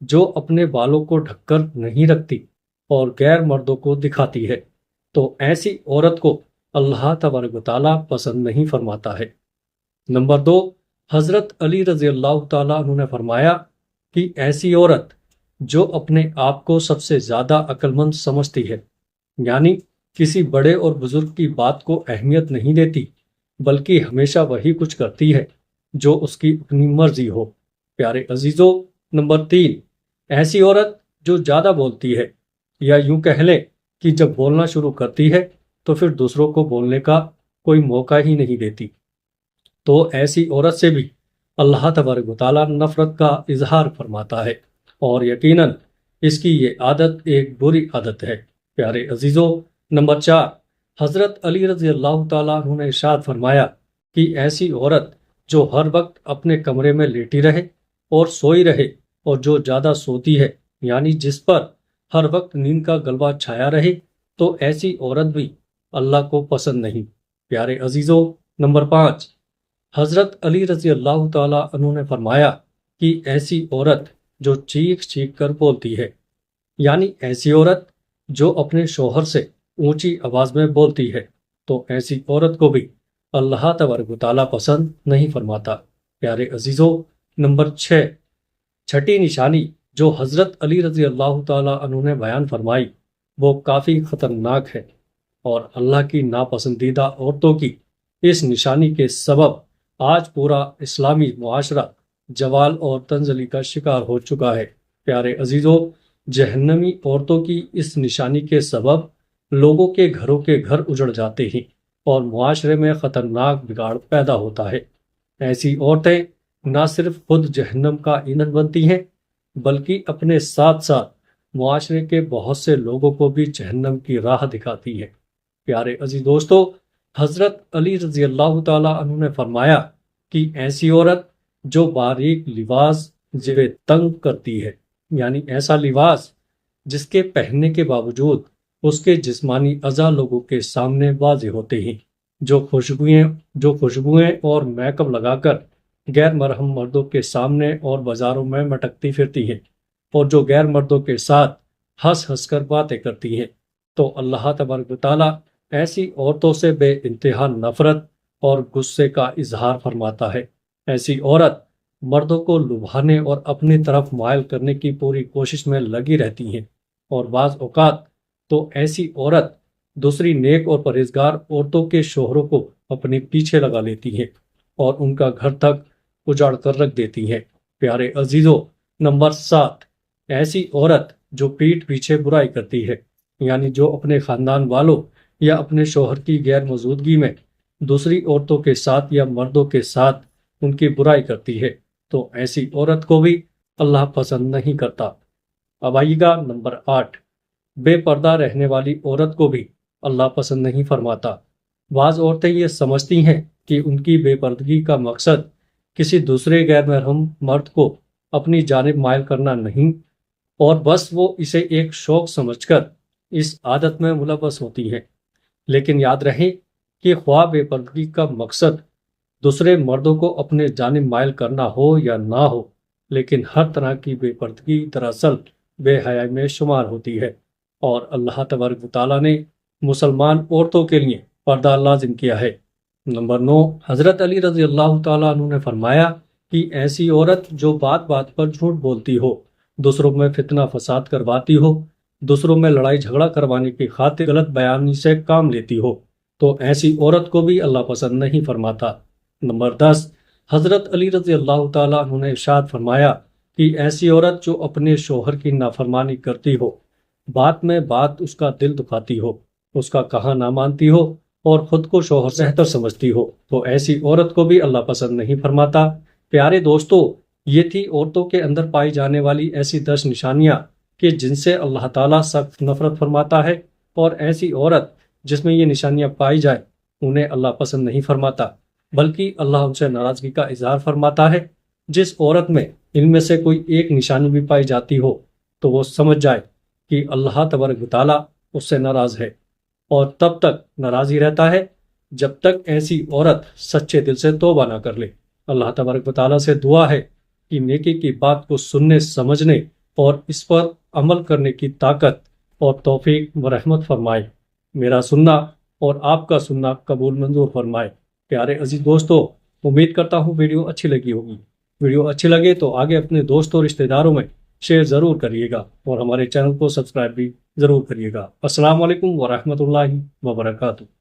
جو اپنے بالوں کو ڈھک کر نہیں رکھتی اور غیر مردوں کو دکھاتی ہے، تو ایسی عورت کو اللہ تبارک و تعالیٰ پسند نہیں فرماتا ہے۔ نمبر 2، حضرت علی رضی اللہ تعالیٰ عنہ نے فرمایا کہ ایسی عورت جو اپنے آپ کو سب سے زیادہ عقل مند سمجھتی ہے، یعنی کسی بڑے اور بزرگ کی بات کو اہمیت نہیں دیتی، بلکہ ہمیشہ وہی کچھ کرتی ہے جو اس کی اپنی مرضی ہو۔ پیارے عزیزو، نمبر 3، ایسی عورت جو زیادہ بولتی ہے، یا یوں کہہ لیں کہ جب بولنا شروع کرتی ہے تو پھر دوسروں کو بولنے کا کوئی موقع ہی نہیں دیتی، تو ایسی عورت سے بھی اللہ تبارک و تعالیٰ نفرت کا اظہار فرماتا ہے، اور یقیناً اس کی یہ عادت ایک بری عادت ہے۔ پیارے عزیزو، نمبر 4، حضرت علی رضی اللہ تعالیٰ عنہ نے ارشاد فرمایا کہ ایسی عورت جو ہر وقت اپنے کمرے میں لیٹی رہے اور سوئی رہے، اور جو زیادہ سوتی ہے، یعنی جس پر ہر وقت نیند کا غلبہ چھایا رہے، تو ایسی عورت بھی اللہ کو پسند نہیں۔ پیارے عزیزو، نمبر 5، حضرت علی رضی اللہ تعالیٰ عنہ نے فرمایا کہ ایسی عورت جو چیخ چیخ کر بولتی ہے، یعنی ایسی عورت جو اپنے شوہر سے اونچی آواز میں بولتی ہے، تو ایسی عورت کو بھی اللہ تبارک و تعالیٰ پسند نہیں فرماتا۔ پیارے عزیزو، نمبر 6، چھٹی نشانی جو حضرت علی رضی اللہ تعالیٰ عنہ نے بیان فرمائی وہ کافی خطرناک ہے، اور اللہ کی ناپسندیدہ عورتوں کی اس نشانی کے سبب آج پورا اسلامی معاشرہ جوال اور تنزلی کا شکار ہو چکا ہے۔ پیارے عزیزو، جہنمی عورتوں کی اس نشانی کے سبب لوگوں کے گھر اجڑ جاتے ہیں اور معاشرے میں خطرناک بگاڑ پیدا ہوتا ہے۔ ایسی عورتیں نہ صرف خود جہنم کا ایندھن بنتی ہیں، بلکہ اپنے ساتھ ساتھ معاشرے کے بہت سے لوگوں کو بھی جہنم کی راہ دکھاتی ہیں۔ پیارے عزیز دوستو، حضرت علی رضی اللہ تعالیٰ عنہ نے فرمایا کہ ایسی عورت جو باریک لباس زیب تنگ کرتی ہے، یعنی ایسا لباس جس کے پہننے کے باوجود اس کے جسمانی اعضاء لوگوں کے سامنے واضح ہوتے ہیں، جو خوشبوئیں اور میک اپ لگا کر غیر محرم مردوں کے سامنے اور بازاروں میں مٹکتی پھرتی ہیں، اور جو غیر مردوں کے ساتھ ہنس ہنس کر باتیں کرتی ہیں، تو اللہ تبارک و تعالیٰ ایسی عورتوں سے بے انتہا نفرت اور غصے کا اظہار فرماتا ہے۔ ایسی عورت مردوں کو لبھانے اور اپنی طرف مائل کرنے کی پوری کوشش میں لگی رہتی ہیں، اور بعض اوقات تو ایسی عورت دوسری نیک اور پرہیزگار عورتوں کے شوہروں کو اپنے پیچھے لگا لیتی ہیں اور ان کا گھر تک اجاڑ کر رکھ دیتی ہیں۔ پیارے عزیزو، نمبر 7، ایسی عورت جو پیٹھ پیچھے برائی کرتی ہے، یعنی جو اپنے خاندان والوں یا اپنے شوہر کی غیر موجودگی میں دوسری عورتوں کے ساتھ یا مردوں کے ساتھ ان کی برائی کرتی ہے، تو ایسی عورت کو بھی اللہ پسند نہیں کرتا۔ اب آئیے گا نمبر 8، بے پردہ رہنے والی عورت کو بھی اللہ پسند نہیں فرماتا۔ بعض عورتیں یہ سمجھتی ہیں کہ ان کی بے پردگی کا مقصد کسی دوسرے غیر محرم مرد کو اپنی جانب مائل کرنا نہیں، اور بس وہ اسے ایک شوق سمجھ کر اس عادت میں ملوث ہوتی ہیں۔ لیکن یاد رہے کہ خواہ بے پردگی کا مقصد دوسرے مردوں کو اپنے جانب مائل کرنا ہو یا نہ ہو، لیکن ہر طرح کی بے پردگی دراصل بے حیائی میں شمار ہوتی ہے، اور اللہ تبارک و تعالیٰ نے مسلمان عورتوں کے لیے پردہ لازم کیا ہے۔ نمبر 9، حضرت علی رضی اللہ تعالیٰ عنہ نے فرمایا کہ ایسی عورت جو بات بات پر جھوٹ بولتی ہو، دوسروں میں فتنہ فساد کرواتی ہو، دوسروں میں لڑائی جھگڑا کروانے کی خاطر غلط بیانی سے کام لیتی ہو، تو ایسی عورت کو بھی اللہ پسند نہیں فرماتا۔ نمبر 10، حضرت علی رضی اللہ تعالیٰ عنہ نے ارشاد فرمایا کہ ایسی عورت جو اپنے شوہر کی نافرمانی کرتی ہو، بات میں بات اس کا دل دکھاتی ہو، اس کا کہا نہ مانتی ہو اور خود کو شوہر سے بہتر سمجھتی ہو، تو ایسی عورت کو بھی اللہ پسند نہیں فرماتا۔ پیارے دوستو، یہ تھی عورتوں کے اندر پائی جانے والی ایسی 10 نشانیاں کہ جن سے اللہ تعالیٰ سخت نفرت فرماتا ہے، اور ایسی عورت جس میں یہ نشانیاں پائی جائیں انہیں اللہ پسند نہیں فرماتا، بلکہ اللہ ان سے ناراضگی کا اظہار فرماتا ہے۔ جس عورت میں ان میں سے کوئی ایک نشانی بھی پائی جاتی ہو تو وہ سمجھ جائے کہ اللہ تبارک و تعالیٰ اس سے ناراض ہے، اور تب تک ناراض ہی رہتا ہے جب تک ایسی عورت سچے دل سے توبہ نہ کر لے۔ اللہ تبارک و تعالیٰ سے دعا ہے کہ نیکی کی بات کو سننے، سمجھنے اور اس پر عمل کرنے کی طاقت اور توفیق و رحمت فرمائے۔ میرا سننا اور آپ کا سننا قبول منظور فرمائے۔ پیارے عزیز دوستو، امید کرتا ہوں ویڈیو اچھی لگی ہوگی۔ ویڈیو اچھی لگے تو آگے اپنے دوستوں اور رشتہ داروں میں شیئر ضرور کریے گا اور ہمارے چینل کو سبسکرائب بھی ضرور کریے گا۔ السلام علیکم ورحمۃ اللہ وبرکاتہ۔